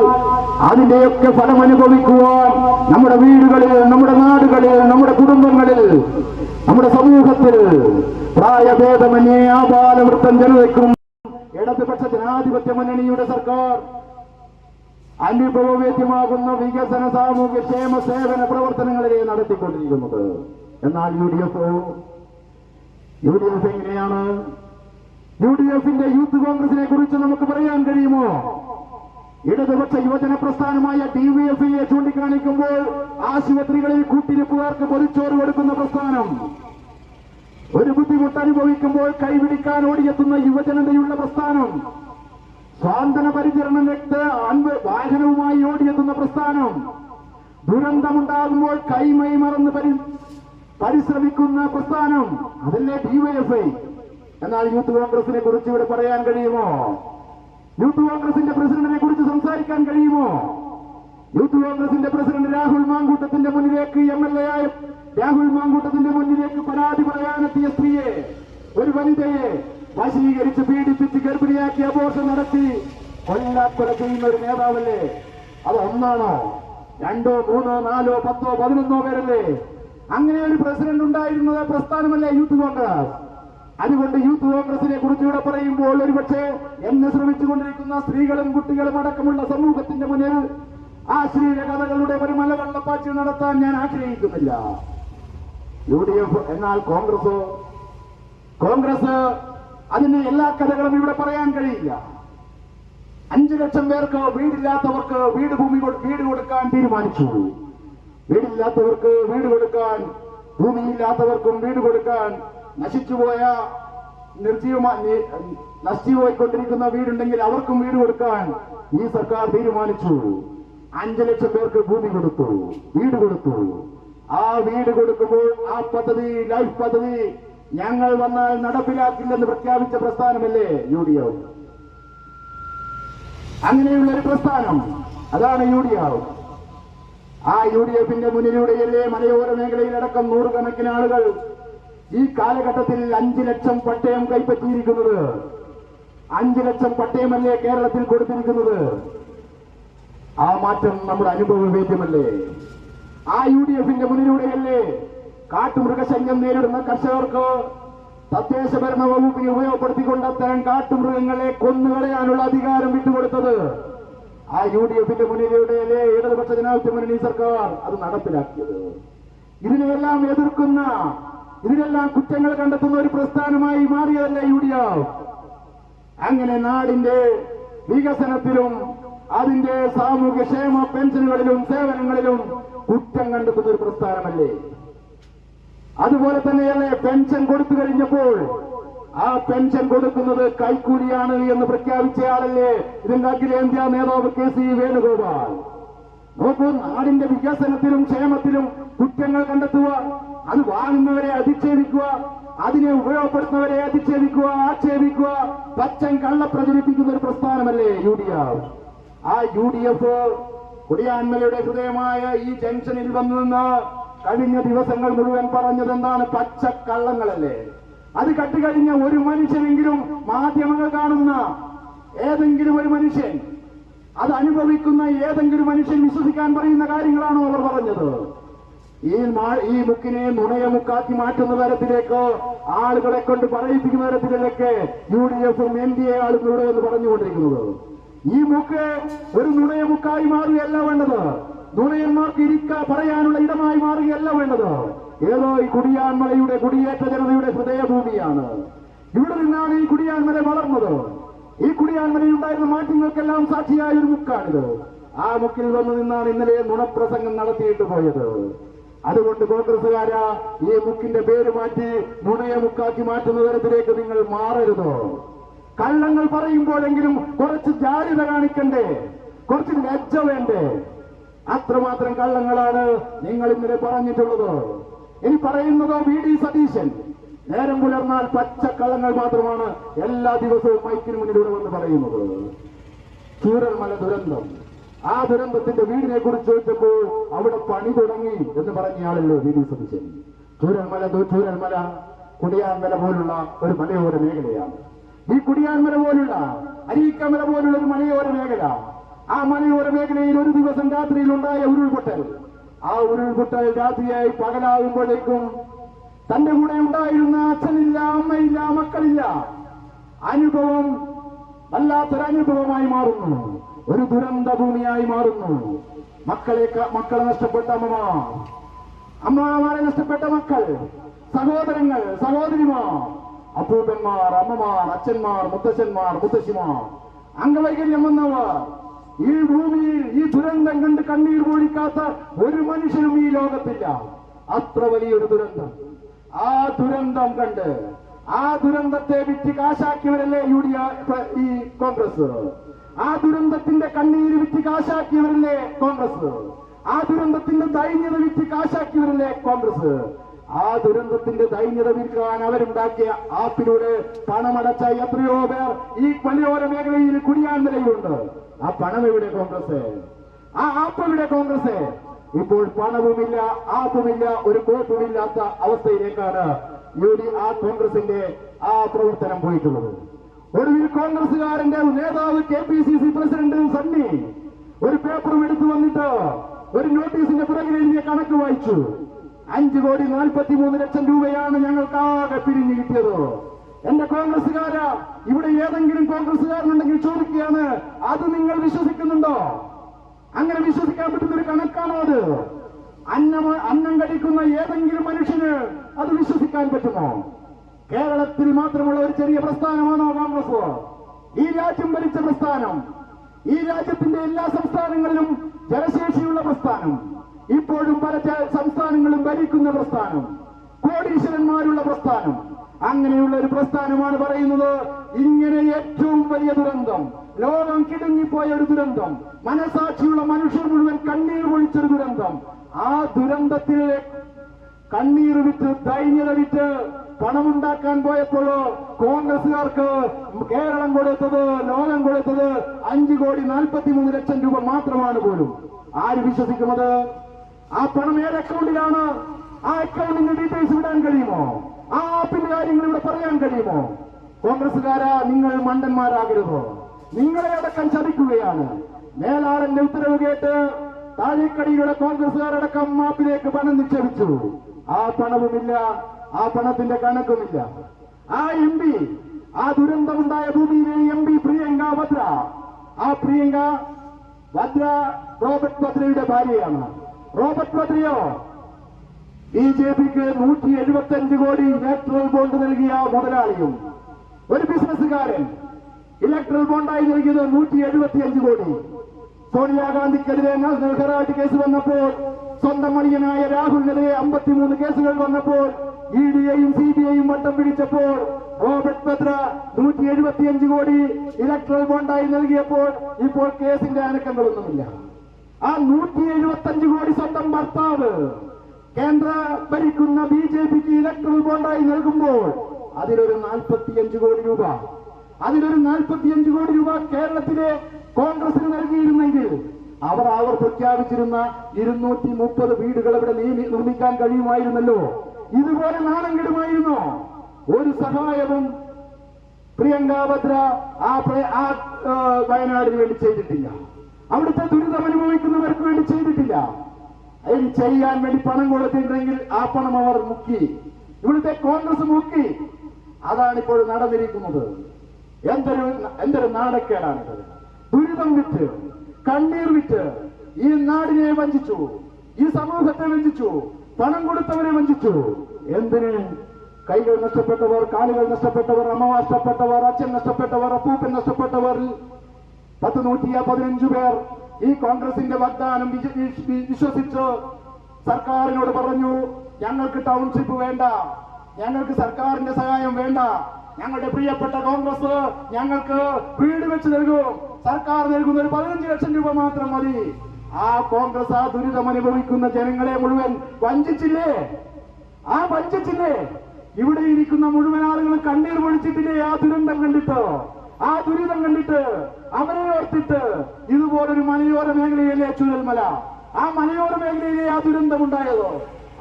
അതിന്റെയൊക്കെ ഫലം അനുഭവിക്കുവാൻ നമ്മുടെ വീടുകളിൽ, നമ്മുടെ നാടുകളിൽ, നമ്മുടെ കുടുംബങ്ങളിൽ, നമ്മുടെ സമൂഹത്തിൽ പ്രായഭേദമന്യേ ആബാലവൃത്തം ജനതയ്ക്കും ഇടതുപക്ഷ ജനാധിപത്യ മുന്നണിയുടെ സർക്കാർ അനുഭവവേദ്യമാകുന്ന വികസന സാമൂഹ്യ ക്ഷേമ സേവന പ്രവർത്തനങ്ങളിലെ നടത്തിക്കൊണ്ടിരിക്കുന്നത്. എന്നാൽ യു ഡി എഫ് എങ്ങനെയാണ്? യു ഡി എഫിന്റെ യൂത്ത് കോൺഗ്രസിനെ കുറിച്ച് നമുക്ക് പറയാൻ കഴിയുമോ? ഇടതുപക്ഷ യുവജന പ്രസ്ഥാനമായ DYFയെ ചൂണ്ടിക്കാണിക്കുമ്പോൾ ആശുപത്രികളിൽ കൂട്ടിരിപ്പുകാർക്ക് പൊതിച്ചോറ് കൊടുക്കുന്ന പ്രസ്ഥാനം, ഒരു ബുദ്ധിമുട്ട് അനുഭവിക്കുമ്പോൾ കൈപിടിക്കാൻ ഓടിയെത്തുന്ന യുവജനതയുള്ള പ്രസ്ഥാനം, സ്വാന്തന പരിചരണ വാഹനവുമായി ഓടിയെത്തുന്ന പ്രസ്ഥാനം, ദുരന്തമുണ്ടാകുമ്പോൾ കൈമൈ മറന്ന് പരിശ്രമിക്കുന്ന പ്രസ്ഥാനം, അതല്ലേ DYFI. എന്നാൽ യൂത്ത് കോൺഗ്രസിനെ കുറിച്ച് ഇവിടെ പറയാൻ കഴിയുമോ? യൂത്ത് കോൺഗ്രസിന്റെ പ്രസിഡന്റിനെ കുറിച്ച് സംസാരിക്കാൻ കഴിയുമോ? യൂത്ത് കോൺഗ്രസിന്റെ പ്രസിഡന്റ് രാഹുൽ മാങ്കൂട്ടത്തിന്റെ മുന്നിലേക്ക് MLA ആയ രാഹുൽ മാങ്കൂട്ടത്തിന്റെ മുന്നിലേക്ക് പരാതി പറയാനെത്തിയ സ്ത്രീയെ, ഒരു വനിതയെ വശീകരിച്ച് പീഡിപ്പിച്ച് ഗർഭിണിയാക്കി അബോർഷൻ നടത്തി കൊല്ലാക്കൊല ചെയ്യുന്ന ഒരു നേതാവല്ലേ? അത് ഒന്നാണോ, രണ്ടോ, മൂന്നോ, നാലോ, 10, 11 പേരല്ലേ? അങ്ങനെ ഒരു പ്രസിഡന്റ് ഉണ്ടായിരുന്നത് പ്രസ്ഥാനമല്ലേ യൂത്ത് കോൺഗ്രസ്? അതുകൊണ്ട് യൂത്ത് കോൺഗ്രസിനെ കുറിച്ച് ഇവിടെ പറയുമ്പോൾ ഒരുപക്ഷെ എന്നെ ശ്രമിച്ചുകൊണ്ടിരിക്കുന്ന സ്ത്രീകളും കുട്ടികളും അടക്കമുള്ള സമൂഹത്തിന്റെ മുന്നിൽ ആ ശ്രീല കഥകളുടെ ഒരു മലവെള്ളപ്പാച്ചിൽ നടത്താൻ ഞാൻ ആഗ്രഹിക്കുന്നില്ല. UDF എന്നാൽ കോൺഗ്രസ് അതിന് എല്ലാ കഥകളും ഇവിടെ പറയാൻ കഴിയില്ല. 5 ലക്ഷം പേർക്ക് വീടില്ലാത്തവർക്ക് വീട് കൊടുക്കാൻ തീരുമാനിച്ചു. വീടില്ലാത്തവർക്ക് വീട് കൊടുക്കാൻ, ഭൂമിയില്ലാത്തവർക്കും വീട് കൊടുക്കാൻ, നശിച്ചുപോയിക്കൊണ്ടിരിക്കുന്ന വീടുണ്ടെങ്കിൽ അവർക്കും വീട് കൊടുക്കാൻ ഈ സർക്കാർ തീരുമാനിച്ചു. 5 ലക്ഷം പേർക്ക് ഭൂമി കൊടുത്തു, വീട് കൊടുത്തു. ആ വീട് കൊടുക്കുമ്പോൾ ആ പദ്ധതി, ലൈഫ് പദ്ധതി ഞങ്ങൾ വന്നാൽ നടപ്പിലാക്കില്ലെന്ന് പ്രഖ്യാപിച്ച പ്രസ്ഥാനമല്ലേ UDF? അങ്ങനെയുള്ള ഒരു പ്രസ്ഥാനം, അതാണ് UDF. ആ UDFന്റെ മുന്നിലൂടെയല്ലേ മലയോര മേഖലയിലടക്കം നൂറുകണക്കിന് ആളുകൾ ഈ കാലഘട്ടത്തിൽ 5 ലക്ഷം പട്ടയം കൈപ്പറ്റിയിരിക്കുന്നത്. 5 ലക്ഷം പട്ടയമല്ലേ കേരളത്തിൽ കൊടുത്തിരിക്കുന്നത്? ആ മാറ്റം നമ്മുടെ അനുഭവവേദ്യമല്ലേ? ആ UDFന്റെ മുന്നിലൂടെയല്ലേ കാട്ടുമൃഗശല്യം നേരിടുന്ന കർഷകർക്ക് തദ്ദേശ ഭരണ വകുപ്പിനെ ഉപയോഗപ്പെടുത്തിക്കൊണ്ട് അത്തരം കാട്ടുമൃഗങ്ങളെ കൊന്നുകളയാനുള്ള അധികാരം വിട്ടുകൊടുത്തത്? ആ UDFന്റെ മുന്നിലൂടെയല്ലേ ഇടതുപക്ഷ ജനാധിപത്യ മുന്നണി സർക്കാർ അത് നടപ്പിലാക്കിയത്? ഇതിനെയെല്ലാം എതിർക്കുന്ന, ഇതിനെല്ലാം കുറ്റങ്ങൾ കണ്ടെത്തുന്ന ഒരു പ്രസ്ഥാനമായി മാറിയതല്ല UDF. അങ്ങനെ നാടിന്റെ വികസനത്തിലും അതിന്റെ സാമൂഹ്യ ക്ഷേമ പെൻഷനുകളിലും സേവനങ്ങളിലും കുറ്റം കണ്ടെത്തുന്ന ഒരു പ്രസ്ഥാനമല്ലേ? അതുപോലെ തന്നെയല്ലേ പെൻഷൻ കൊടുത്തു കഴിഞ്ഞപ്പോൾ ആ പെൻഷൻ കൊടുക്കുന്നത് കൈക്കൂലിയാണ് എന്ന് പ്രഖ്യാപിച്ചയാളല്ലേ ഇതിന്റെ അഖിലേന്ത്യാ നേതാവ് KC വേണുഗോപാൽ. നോക്കൂ, നാടിന്റെ വികസനത്തിലും ക്ഷേമത്തിലും കുറ്റങ്ങൾ കണ്ടെത്തുക, അത് വാങ്ങുന്നവരെ അധിക്ഷേപിക്കുക, അതിനെ ഉപയോഗപ്പെടുത്തുന്നവരെ അധിക്ഷേപിക്കുക, ആക്ഷേപിക്കുക, പച്ചൻ കള്ള പ്രചരിപ്പിക്കുന്ന ഒരു പ്രസ്ഥാനമല്ലേ UDF? ആ UDF കുടിയാൻമലയുടെ ഹൃദയമായ ഈ ജംഗ്ഷനിൽ വന്നു നിന്ന് കഴിഞ്ഞ ദിവസങ്ങൾ മുഴുവൻ പറഞ്ഞത് എന്താണ്? പച്ചക്കള്ളങ്ങളല്ലേ? അത് കണ്ടുകഴിഞ്ഞ ഒരു മനുഷ്യനെങ്കിലും, മാധ്യമങ്ങൾ കാണുന്ന ഏതെങ്കിലും ഒരു മനുഷ്യൻ, അത് അനുഭവിക്കുന്ന ഏതെങ്കിലും മനുഷ്യൻ വിശ്വസിക്കാൻ പറയുന്ന കാര്യങ്ങളാണോ അവർ പറഞ്ഞത്? ഈ മുക്കിനെ നുണയമുക്കാക്കി മാറ്റുന്ന തരത്തിലേക്ക്, ആളുകളെ കൊണ്ട് പറയിപ്പിക്കുന്ന തരത്തിലേക്ക് UDFും NDA ആളുകളുടെ എന്ന് പറഞ്ഞുകൊണ്ടിരിക്കുന്നത്. ഈ മുക്ക് ഒരു നുണയമുക്കായി മാറുകയല്ല വേണ്ടത്, നുണയന്മാർക്ക് പറയാനുള്ള ഇടമായി മാറുകയല്ല വേണ്ടത്. ഏതോ ഈ കുടിയാൻമലയുടെ കുടിയേറ്റ ജനതയുടെ ഹൃദയഭൂമിയാണ്. ഇവിടെ നിന്നാണ് ഈ കുടിയാൻമല വളർന്നത്. ഈ കുടിയാൻമലയുണ്ടായിരുന്ന മാറ്റങ്ങൾക്കെല്ലാം സാക്ഷിയായ ഒരു മുക്കാണിത്. ആ മുക്കിൽ വന്നു നിന്നാണ് ഇന്നലെ നുണപ്രസംഗം നടത്തിയിട്ട് പോയത്. അതുകൊണ്ട് കോൺഗ്രസുകാരാ, ഈ മുക്കിന്റെ പേര് മാറ്റി നുണയെ മുക്കാക്കി മാറ്റുന്ന തരത്തിലേക്ക് നിങ്ങൾ മാറരുത്. കള്ളങ്ങൾ പറയുമ്പോഴെങ്കിലും കുറച്ച് ജാഗ്രത കാണിക്കണ്ടേ, കുറച്ച് ലജ്ജ വേണ്ടേ? അത്രമാത്രം കള്ളങ്ങളാണ് നിങ്ങൾ ഇന്നലെ പറഞ്ഞിട്ടുള്ളത്. ഇനി പറയുന്നതോ VD സതീശൻ. നേരം പുലർന്നാൽ പച്ചക്കള്ളങ്ങൾ മാത്രമാണ് എല്ലാ ദിവസവും മൈക്കിന് മുന്നിലൂടെ വന്ന് പറയുന്നത്. ചൂരൽമല ദുരന്തം, ആ ദുരന്തത്തിന്റെ വീടിനെ കുറിച്ച് ചോദിച്ചപ്പോൾ അവിടെ പണി തുടങ്ങി എന്ന് പറഞ്ഞയാളല്ലോ VD സതീശൻ. ചൂരൽമല കുടിയാൻമല പോലുള്ള ഒരു മലയോര മേഖലയാണ്. ഈ കുടിയാൻമല പോലുള്ള, അരീക്കമല പോലുള്ള ഒരു മലയോര മേഖല, ആ മലയോര മേഖലയിൽ ഒരു ദിവസം രാത്രിയിൽ ഉണ്ടായ ഉരുൾപൊട്ടൽ, ആ ഉരുൾപൊട്ടൽ രാത്രിയായി പകലാകുമ്പോഴേക്കും തന്റെ കൂടെ ഉണ്ടായിരുന്ന അച്ഛനില്ല, അമ്മയില്ല, മക്കളില്ല. അനുഭവം വല്ലാത്തൊരനുഭവമായി മാറുന്നു, ഒരു ദുരന്ത ഭൂമിയായി മാറുന്നു. മക്കളെ നഷ്ടപ്പെട്ട അമ്മമാരെ നഷ്ടപ്പെട്ട മക്കൾ, സഹോദരങ്ങൾ, സഹോദരിമാർ, അപ്പൂപ്പന്മാർ, അമ്മമാർ, അച്ഛന്മാർ, മുത്തശ്ശന്മാർ, മുത്തശ്ശിമാർ, അംഗവൈകല്യം വന്നവർ. ഈ ഭൂമിയിൽ ഈ ദുരന്തം കണ്ട് കണ്ണീർ പൊഴിക്കാത്ത ഒരു മനുഷ്യനും ഈ ലോകത്തില്ല. അത്ര വലിയൊരു ദുരന്തം. ആ ദുരന്തം കണ്ട് ആ ദുരന്തത്തെ വിറ്റ് കാശാക്കിയവരല്ലേ ഈ കോൺഗ്രസ്. ആ ദുരന്തത്തിന്റെ കണ്ണീര് വിറ്റ് കാശാക്കിയവരല്ലേ കോൺഗ്രസ്. ആ ദുരന്തത്തിന്റെ ദൈന്യത വിറ്റ് കാശാക്കിയവരല്ലേ കോൺഗ്രസ്. ആ ദുരന്തത്തിന്റെ ദൈന്യത വിൽക്കാൻ അവരുണ്ടാക്കിയ ആപ്പിലൂടെ പണമടച്ച എത്രയോ പേർ ഈ മലയോര മേഖലയിൽ കുടിയാൻ നിലയിലുണ്ട്. ആ പണം എവിടെ കോൺഗ്രസ്? ആ ആപ്പ് എവിടെ കോൺഗ്രസ്? ഇപ്പോൾ പണവുമില്ല, ആപ്പുമില്ല, ഒരു കോട്ടുമില്ലാത്ത അവസ്ഥയിലേക്കാണ് ആ കോൺഗ്രസിന്റെ ആ പ്രവർത്തനം പോയിട്ടുള്ളത്. ഒടുവിൽ കോൺഗ്രസുകാരന്റെ നേതാവ് KPCC പ്രസിഡന്റ് സണ്ണി ഒരു പേപ്പറും എടുത്തു വന്നിട്ട് ഒരു നോട്ടീസിന്റെ പുറകിൽ എഴുതിയ കണക്ക് വായിച്ചു. 5,43,00,000 രൂപയാണ് ഞങ്ങൾക്കാകെ പിരിഞ്ഞു കിട്ടിയത്. എന്റെ കോൺഗ്രസുകാരാ, ഇവിടെ ഏതെങ്കിലും കോൺഗ്രസുകാരനുണ്ടെങ്കിൽ ചോദിക്കുകയാണ്, അത് നിങ്ങൾ വിശ്വസിക്കുന്നുണ്ടോ? അങ്ങനെ വിശ്വസിക്കാൻ പറ്റുന്ന ഒരു കണക്കാണോ അത്? അന്നം കഴിക്കുന്ന ഏതെങ്കിലും മനുഷ്യന് അത് വിശ്വസിക്കാൻ പറ്റുമോ? കേരളത്തിൽ മാത്രമുള്ള ഒരു ചെറിയ പ്രസ്ഥാനമാണോ കോൺഗ്രസ്? ഈ രാജ്യം ഭരിച്ച പ്രസ്ഥാനം, ഈ രാജ്യത്തിന്റെ എല്ലാ സംസ്ഥാനങ്ങളിലും ജനശേഷിയുള്ള പ്രസ്ഥാനം, ഇപ്പോഴും പല സംസ്ഥാനങ്ങളും ഭരിക്കുന്ന പ്രസ്ഥാനം, കോടീശ്വരന്മാരുള്ള പ്രസ്ഥാനം, അങ്ങനെയുള്ള ഒരു പ്രസ്ഥാനമാണ് പറയുന്നത് ഇങ്ങനെ ഏറ്റവും വലിയ ദുരന്തം, ലോകം കിടുങ്ങിപ്പോയ ഒരു ദുരന്തം, മനസാക്ഷിയുള്ള മനുഷ്യർ മുഴുവൻ കണ്ണീർ പൊഴിച്ചൊരു ദുരന്തം. ആ ദുരന്തത്തിൽ കണ്ണീർ വിറ്റ് ദൈന്യത വിറ്റ് പണമുണ്ടാക്കാൻ പോയപ്പോൾ കോൺഗ്രസുകാർക്ക് കേരളം കൊടുത്തത്, ലോകം കൊടുത്തത് 5,43,00,000 രൂപ മാത്രമാണ് പോലും. ആര് വിശ്വസിക്കുന്നത്? ആ പണം ഏത് അക്കൗണ്ടിലാണ്? ആ അക്കൗണ്ടിന്റെ ഡീറ്റെയിൽസ് വിടാൻ കഴിയുമോ? ആ ആപ്പിന്റെ കാര്യങ്ങൾ ഇവിടെ പറയാൻ കഴിയുമോ? കോൺഗ്രസുകാരാ, നിങ്ങൾ മണ്ടന്മാരാകരുതോ? നിങ്ങളെ അടക്കം ചതിക്കുകയാണ്. മേലാളന്റെ ഉത്തരവ് കേട്ട് താഴേക്കടിയിലുള്ള കോൺഗ്രസുകാരടക്കം ആപ്പിലേക്ക് പണം നിക്ഷേപിച്ചു. ആ പണവുമില്ല, ആ പണത്തിന്റെ കണക്കുമില്ല. ആ MP, ആ ദുരന്തമുണ്ടായ ഭൂമിയിലെ MP പ്രിയങ്ക ഭദ്ര, ആ പ്രിയങ്ക ഭദ്ര റോബർട്ട് ഭദ്രയുടെ ഭാര്യയാണ്. റോബർട്ട് ഭദ്രയോ BJPക്ക് 175 കോടി ഇലക്ട്രൽ ബോണ്ട് നൽകിയ മുതലാളിയും, ഒരു ബിസിനസ്സുകാരൻ ഇലക്ട്രൽ ബോണ്ടായി നൽകിയത് 175 കോടി. സോണിയാഗാന്ധിക്കെതിരെ നാഷണൽ ഹെറാൾഡ് കേസ് വന്നപ്പോൾ, സ്വന്തം മണിയനായ രാഹുലിനെതിരെ 53 കേസുകൾ വന്നപ്പോൾ, EDയെയും CBIയും വട്ടം പിടിച്ചപ്പോൾ റോബർട്ട് ഭദ്ര 175 കോടി ഇലക്ട്രൽ ബോണ്ടായി നൽകിയപ്പോൾ ഇപ്പോൾ കേസിന്റെ അനക്കങ്ങളൊന്നുമില്ല. ആ 175 കോടി സ്വന്തം ഭർത്താവ് കേന്ദ്ര ഭരിക്കുന്ന BJPക്ക് ഇലക്ട്രൽ ബോണ്ടായി നൽകുമ്പോൾ അതിലൊരു 45 കോടി രൂപ, അതിലൊരു 45 കോടി രൂപ കേരളത്തിലെ കോൺഗ്രസിന് നൽകിയിരുന്നെങ്കിൽ അവർ പ്രഖ്യാപിച്ചിരുന്ന 230 വീടുകൾ ഇവിടെ നിർമ്മിക്കാൻ കഴിയുമായിരുന്നല്ലോ. ഇതുപോലെ നാണം കെടുമായിരുന്നോ? ഒരു സഹായവും പ്രിയങ്ക ഭദ്ര ആ വയനാടിന് വേണ്ടി ചെയ്തിട്ടില്ല. അവിടുത്തെ ദുരിതം അനുഭവിക്കുന്നവർക്ക് വേണ്ടി ചെയ്തിട്ടില്ല. അതിന് ചെയ്യാൻ വേണ്ടി പണം കൊടുത്തിട്ടുണ്ടെങ്കിൽ ആ പണം അവർ മുക്കി, ഇവിടുത്തെ കോൺഗ്രസ് മുക്കി. അതാണ് ഇപ്പോൾ നടന്നിരിക്കുന്നത്. എന്തൊരു നാണക്കേടാണിത്. ദുരിതം വിറ്റ്, കണ്ണീർ വിറ്റ് ഈ നാടിനെ വഞ്ചിച്ചു, ഈ സമൂഹത്തെ വഞ്ചിച്ചു, പണം കൊടുത്തവരെ വഞ്ചിച്ചു. എന്തിന്? കൈകൾ നഷ്ടപ്പെട്ടവർ, കാലുകൾ നഷ്ടപ്പെട്ടവർ, അമ്മ നഷ്ടപ്പെട്ടവർ, അച്ഛൻ നഷ്ടപ്പെട്ടവർ, അപ്പൂപ്പൻ നഷ്ടപ്പെട്ടവർ 115 പേർ ഈ കോൺഗ്രസിന്റെ വാഗ്ദാനം വിശ്വസിച്ച് സർക്കാരിനോട് പറഞ്ഞു, ഞങ്ങൾക്ക് ടൗൺഷിപ്പ് വേണ്ട, ഞങ്ങൾക്ക് സർക്കാരിന്റെ സഹായം വേണ്ട, ഞങ്ങളുടെ പ്രിയപ്പെട്ട കോൺഗ്രസ് ഞങ്ങൾക്ക് വീട് വെച്ച് നൽകും, സർക്കാർ നൽകുന്ന ഒരു 15 ലക്ഷം രൂപ മാത്രം മതി. ആ കോൺഗ്രസ് ആ ദുരിതം അനുഭവിക്കുന്ന ജനങ്ങളെ മുഴുവൻ വഞ്ചിച്ചില്ലേ? ആ വഞ്ചിച്ചില്ലേ? ഇവിടെ ഇരിക്കുന്ന മുഴുവൻ ആളുകളും കണ്ണീർ പൊഴിച്ചിട്ടില്ലേ? ആ ദുരന്തം കണ്ടിട്ട്, ആ ദുരിതം കണ്ടിട്ട്, അവരെ ഓർത്തിട്ട്. ഇതുപോലൊരു മലയോര മേഖലയിലെ ചുഴൽമല, ആ മലയോര മേഖലയിലെ ആ ദുരന്തം ഉണ്ടായതോ?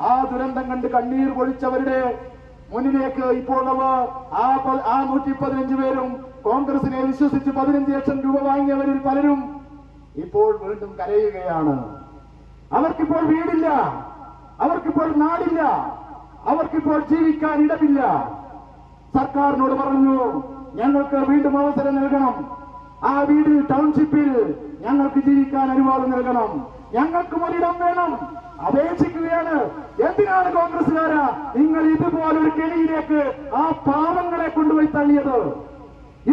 ആ ദുരന്തം കണ്ട് കണ്ണീർ പൊഴിച്ചവരുടെ മുന്നിലേക്ക് ഇപ്പോൾ ആ 115 പേരും കോൺഗ്രസിനെ വിശ്വസിച്ച് 15 ലക്ഷം രൂപ വാങ്ങിയവരിൽ പലരും ഇപ്പോൾ വീണ്ടും കരയുകയാണ്. അവർക്കിപ്പോൾ വീടില്ല, അവർക്കിപ്പോൾ നാടില്ല, അവർക്കിപ്പോൾ ജീവിക്കാൻ ഇടമില്ല. സർക്കാരിനോട് പറഞ്ഞു, ഞങ്ങൾക്ക് വീണ്ടും അവസരം നൽകണം. ആ വീടിൽ ടൗൺഷിപ്പിൽ ഞങ്ങൾക്ക് ജീവിക്കാൻ അനുവാദം നൽകണം. ഞങ്ങൾക്ക് ഒരിടം വേണം. അപേക്ഷിക്കുകയാണ്. എന്തിനാണ് കോൺഗ്രസ്സുകാരാ നിങ്ങൾ ഇതുപോലൊരു കെണിയിലേക്ക് ആ പാവങ്ങളെ കൊണ്ടുപോയി തള്ളിയത്?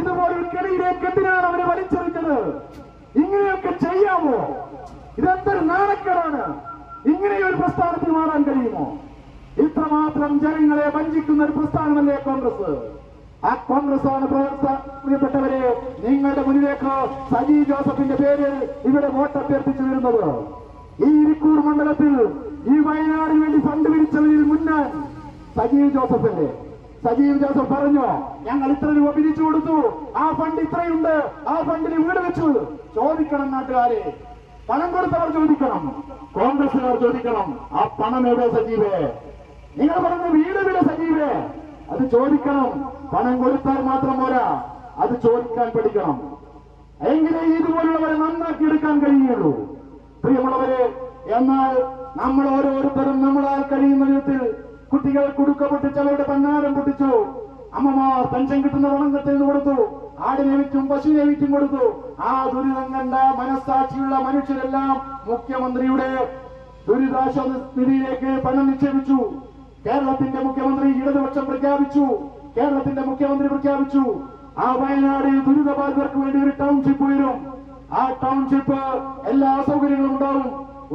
ഇതുപോലൊരു കെണിയിലേക്ക് എന്തിനാണ് അവരെ വലിച്ചെറിഞ്ഞത്? ഇങ്ങനെയൊക്കെ ചെയ്യാമോ? ഇതെന്തൊരു നാണക്കേടാണ്. ഇങ്ങനെയൊരു പ്രസ്ഥാനത്തിൽ മാറാൻ കഴിയുമോ? ഇത്രമാത്രം ജനങ്ങളെ വഞ്ചിക്കുന്ന ഒരു പ്രസ്ഥാനമല്ലേ കോൺഗ്രസ്? ആ കോൺഗ്രസ് ആണ് പ്രിയപ്പെട്ടവരെ നിങ്ങളുടെ മുന്നിലേക്ക് സജി ജോസഫിന്റെ പേരിൽ ഇവിടെ വോട്ട് അഭ്യർത്ഥിച്ചു വരുന്നത്. ഈ ഇരിക്കൂർ മണ്ഡലത്തിൽ ഈ വയനാടിന് വേണ്ടി ഫണ്ട് പിരിച്ചതിൽ മുന്നാൻ സജീവ് ജോസഫല്ലേ? സജീവ് ജോസഫ് പറഞ്ഞു ഞങ്ങൾ ഇത്ര രൂപ പിരിച്ചു കൊടുത്തു, ആ ഫണ്ട് ഇത്രയുണ്ട്, ആ ഫണ്ടിന് വീട് വെച്ചു. ചോദിക്കണം നാട്ടുകാരെ, പണം കൊടുത്തവർ ചോദിക്കണം, കോൺഗ്രസുകാർ ചോദിക്കണം. ആ പണം എവിടെ സജീവേ? നിങ്ങൾ പറഞ്ഞ വീട് വില സജീവേ? അത് ചോദിക്കണം. പണം കൊടുത്താൽ മാത്രം പോരാ, അത് ചോദിക്കാൻ പഠിക്കണം. എങ്ങനെ ഇതുപോലുള്ളവരെ നന്നാക്കിയെടുക്കാൻ കഴിയുള്ളൂ പ്രിയമുള്ളവരെ? എന്നാൽ നമ്മൾ ഓരോരുത്തരും നമ്മളാൽ കഴിയുന്ന വിധത്തിൽ കുട്ടികൾ കുടുക്ക പൊട്ടിച്ച് അവരുടെ പന്നാരം പൊട്ടിച്ചു. അമ്മമാർ പെൻഷൻ കിട്ടുന്ന പണം കെട്ടിന്ന് കൊടുത്തു, ആടിനെ വിറ്റും പശുവിനെ വിറ്റും കൊടുത്തു. ആ ദുരിതം കണ്ട മനസ്സാക്ഷിയുള്ള മനുഷ്യരെല്ലാം മുഖ്യമന്ത്രിയുടെ ദുരിതാശ്വാസ നിധിയിലേക്ക് പണം നിക്ഷേപിച്ചു. കേരളത്തിന്റെ മുഖ്യമന്ത്രി ഇടതുപക്ഷം പ്രഖ്യാപിച്ചു. കേരളത്തിന്റെ മുഖ്യമന്ത്രി പ്രഖ്യാപിച്ചു ആ വയനാടിൽ ദുരിതബാധിതർക്ക് വേണ്ടി ഒരു ടൗൺഷിപ്പ് വരും. ആ ടൗൺഷിപ്പ് എല്ലാ സൗകര്യങ്ങളും ഉണ്ടാവും.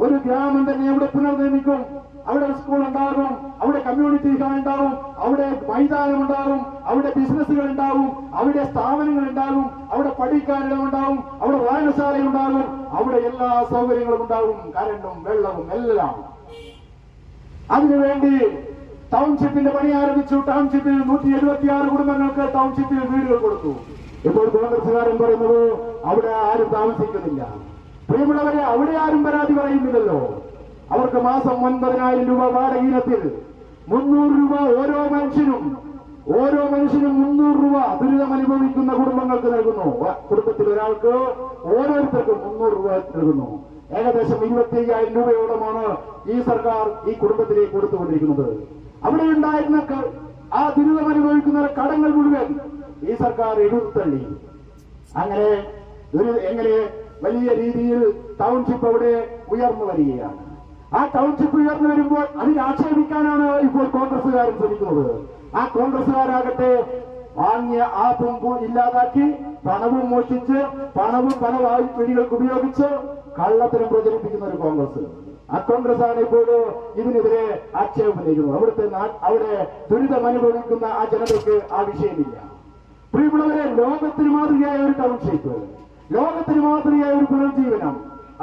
ഒരു ഗ്രാമം തന്നെ അവിടെ പുനർനിർമ്മിക്കും. അവിടെ സ്കൂൾ ഉണ്ടാകും, അവിടെ കമ്മ്യൂണിറ്റി ഹാൾ ഉണ്ടാവും, അവിടെ മൈതാനം ഉണ്ടാകും, അവിടെ ബിസിനസ്സുകൾ ഉണ്ടാവും, അവിടെ സ്ഥാപനങ്ങൾ ഉണ്ടാകും, അവിടെ പഠിക്കാനിടം ഉണ്ടാവും, അവിടെ വായനശാല ഉണ്ടാകും, അവിടെ എല്ലാ സൗകര്യങ്ങളും ഉണ്ടാവും, കരണ്ടും വെള്ളവും എല്ലാം. അതിനുവേണ്ടി ടൗൺഷിപ്പിന്റെ പണി ആരംഭിച്ചു. ടൗൺഷിപ്പിൽ 176 കുടുംബങ്ങൾക്ക് ടൗൺഷിപ്പിൽ വീടുകൾ കൊടുത്തു. ഇപ്പോൾ കോൺഗ്രസുകാരൻ പറയുന്നത് അവിടെ ആരും താമസിക്കുന്നില്ല. പ്രിയമുള്ളവരെ, അവിടെ ആരും പരാതി പറയുന്നില്ലല്ലോ. അവർക്ക് മാസം 9,000 രൂപ വാടക ഇനത്തിൽ 300 രൂപ ഓരോ മനുഷ്യനും 300 രൂപ ദുരിതം അനുഭവിക്കുന്ന കുടുംബങ്ങൾക്ക് നൽകുന്നു. കുടുംബത്തിൽ ഒരാൾക്ക് ഓരോരുത്തർക്കും 300 രൂപ നൽകുന്നു. ഏകദേശം 25,000 രൂപയോളമാണ് ഈ സർക്കാർ ഈ കുടുംബത്തിലേക്ക് കൊടുത്തുകൊണ്ടിരിക്കുന്നത്. അവിടെ ഉണ്ടായിരുന്ന ആ ദുരിതം അനുഭവിക്കുന്ന കടങ്ങൾ മുഴുവൻ ഈ സർക്കാർ എഴുത്തള്ളി. അങ്ങനെ എങ്ങനെ വലിയ രീതിയിൽ ടൗൺഷിപ്പ് അവിടെ ഉയർന്നു വരികയാണ്. ആ ടൗൺഷിപ്പ് ഉയർന്നു വരുമ്പോൾ അതിനെ ആക്ഷേപിക്കാനാണ് ഇപ്പോൾ കോൺഗ്രസുകാരൻ ശ്രമിക്കുന്നത്. ആ കോൺഗ്രസുകാരാകട്ടെ വാങ്ങിയ ആ തുമ്പ് ഇല്ലാതാക്കി പണവും മോഷ്ടിച്ച് പണവും പല വഴികൾക്ക് ഉപയോഗിച്ച് കള്ളത്തരം പ്രചരിപ്പിക്കുന്ന ഒരു കോൺഗ്രസ്. ആ കോൺഗ്രസ് ആണ് ഇപ്പോൾ ഇതിനെതിരെ ആക്ഷേപം ഉന്നയിക്കുന്നത്. അവിടെ ദുരിതം അനുഭവിക്കുന്ന ആ ജനതയ്ക്ക് ആ വിഷയമില്ല. പ്രിയമുള്ളവരെ, ലോകത്തിന് മാതൃകയായ ഒരു ടൗൺഷിപ്പ്, ലോകത്തിന് മാതൃകയായ ഒരു പുനർജീവനം,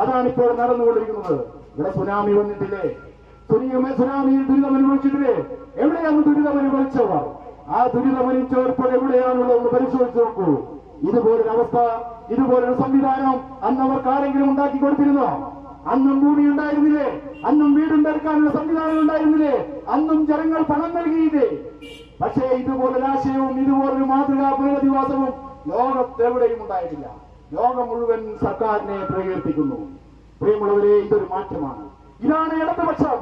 അതാണ് ഇപ്പോൾ നടന്നുകൊണ്ടിരിക്കുന്നത്. ഇവിടെ സുനാമി വന്നിട്ടില്ലേ? സുനാമിയിൽ ദുരിതം അനുഭവിച്ചിട്ടില്ലേ? എവിടെയാണ് ദുരിതം അനുഭവിച്ചവർ? ആ ദുരിതം അനുഭവിച്ചവർ ഇപ്പോൾ എവിടെയാണുള്ളതെന്ന് പരിശോധിച്ച് നോക്കൂ. ഇതുപോലൊരു അവസ്ഥ, ഇതുപോലൊരു സംവിധാനം അന്ന് അവർക്ക് ആരെങ്കിലും ഉണ്ടാക്കി കൊടുത്തിരുന്നോ? അന്നും ഭൂമി ഉണ്ടായിരുന്നില്ലേ? അന്നും വീടുണ്ടാക്കാനുള്ള സംവിധാനം ഉണ്ടായിരുന്നില്ലേ? അന്നും ജനങ്ങൾ പണം നൽകിയില്ലേ? പക്ഷേ ഇതുപോലൊരു ആശയവും ഇതുപോലൊരു മാതൃകാ പുനരധിവാസവും ലോകത്തെവിടെയും ഉണ്ടായിട്ടില്ല. ലോകം മുഴുവൻ സർക്കാരിനെ പ്രകീർത്തിക്കുന്നു. പ്രിയമുള്ളവരെ, ഇതൊരു മാറ്റമാണ്. ഇതാണ് ഇടതുപക്ഷം.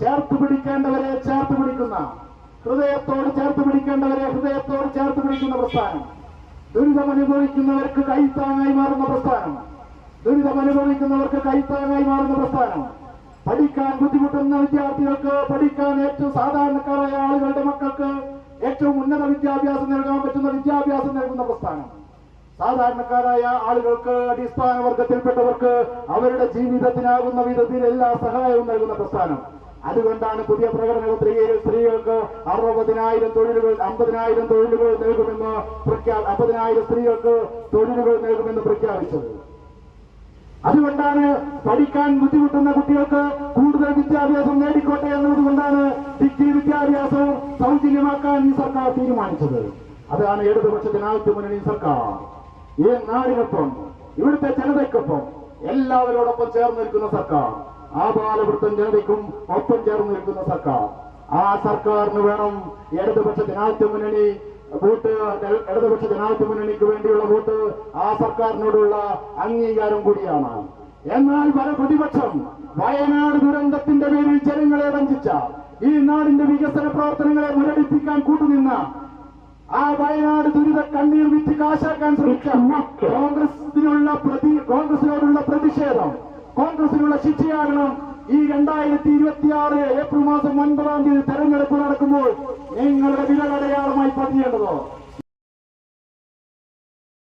ചേർത്ത് പിടിക്കേണ്ടവരെ ചേർത്ത് പിടിക്കുന്ന, ഹൃദയത്തോട് ചേർത്ത് പിടിക്കേണ്ടവരെ ഹൃദയത്തോട് ചേർത്ത് പിടിക്കുന്ന പ്രസ്ഥാനം, ദുരിതം അനുഭവിക്കുന്നവർക്ക് കൈത്താങ്ങായി മാറുന്ന പ്രസ്ഥാനം, ദുരിതം അനുഭവിക്കുന്നവർക്ക് കൈത്താങ്ങായി മാറുന്ന പ്രസ്ഥാനം, പഠിക്കാൻ ബുദ്ധിമുട്ടുന്ന വിദ്യാർത്ഥികൾക്ക് പഠിക്കാൻ ഏറ്റവും സാധാരണക്കാരായ ആളുകളുടെ മക്കൾക്ക് ഏറ്റവും ഉന്നത വിദ്യാഭ്യാസം നൽകാൻ പറ്റുന്ന വിദ്യാഭ്യാസം നൽകുന്ന പ്രസ്ഥാനം, സാധാരണക്കാരായ ആളുകൾക്ക് അടിസ്ഥാന വർഗത്തിൽപ്പെട്ടവർക്ക് അവരുടെ ജീവിതത്തിനാകുന്ന വിധത്തിൽ എല്ലാ സഹായവും നൽകുന്ന പ്രസ്ഥാനം. അതുകൊണ്ടാണ് പുതിയ പ്രകടന പത്രികയിൽ സ്ത്രീകൾക്ക് 60,000 തൊഴിലുകൾ 50,000 തൊഴിലുകൾ നൽകുമെന്ന് 50,000 സ്ത്രീകൾക്ക് തൊഴിലുകൾ നൽകുമെന്ന് പ്രഖ്യാപിച്ചത്. അതുകൊണ്ടാണ് പഠിക്കാൻ ബുദ്ധിമുട്ടുന്ന കുട്ടികൾക്ക് കൂടുതൽ വിദ്യാഭ്യാസം നേടിക്കോട്ടെ എന്നതുകൊണ്ടാണ് ഡിഗ്രി വിദ്യാഭ്യാസവും സൗജന്യമാക്കാൻ ഈ സർക്കാർ തീരുമാനിച്ചത്. അതാണ് ഇടതുപക്ഷ ജനാധിപത്യ മുന്നണി സർക്കാർ. ഈ നാടിനൊപ്പം, ഇവിടുത്തെ ജനതയ്ക്കൊപ്പം, എല്ലാവരോടൊപ്പം ചേർന്ന് നിൽക്കുന്ന സർക്കാർ, ആബാലവൃത്തം ജനതയ്ക്കും ഒപ്പം ചേർന്ന് നിൽക്കുന്ന സർക്കാർ. ആ സർക്കാരിന് വേണം ഇടതുപക്ഷ ജനാധിപത്യ മുന്നണി വോട്ട്. ഇടതുപക്ഷ ജനാധിപത്യ മുന്നണിക്ക് വേണ്ടിയുള്ള വോട്ട് ആ സർക്കാരിനോടുള്ള അംഗീകാരം കൂടിയാണ്. എന്നാൽ പ്രതിപക്ഷം വയനാട് ദുരന്തത്തിന്റെ പേരിൽ ജനങ്ങളെ വഞ്ചിച്ച, ഈ നാടിന്റെ വികസന പ്രവർത്തനങ്ങളെ മുരടിപ്പിക്കാൻ കൂട്ടുനിന്ന ആ വയനാട് ദുരിത കണ്ണീർ വിറ്റ് കാശാക്കാൻ ശ്രമിച്ച കോൺഗ്രസിനോടുള്ള പ്രതിഷേധം, കോൺഗ്രസിനുള്ള ശിക്ഷയാകണം. ഈ 2026 ഏപ്രിൽ മാസം 9 തെരഞ്ഞെടുപ്പ് നടക്കുമ്പോൾ നിങ്ങളുടെ വിരലടയാളമായി പതിയേണ്ടതോ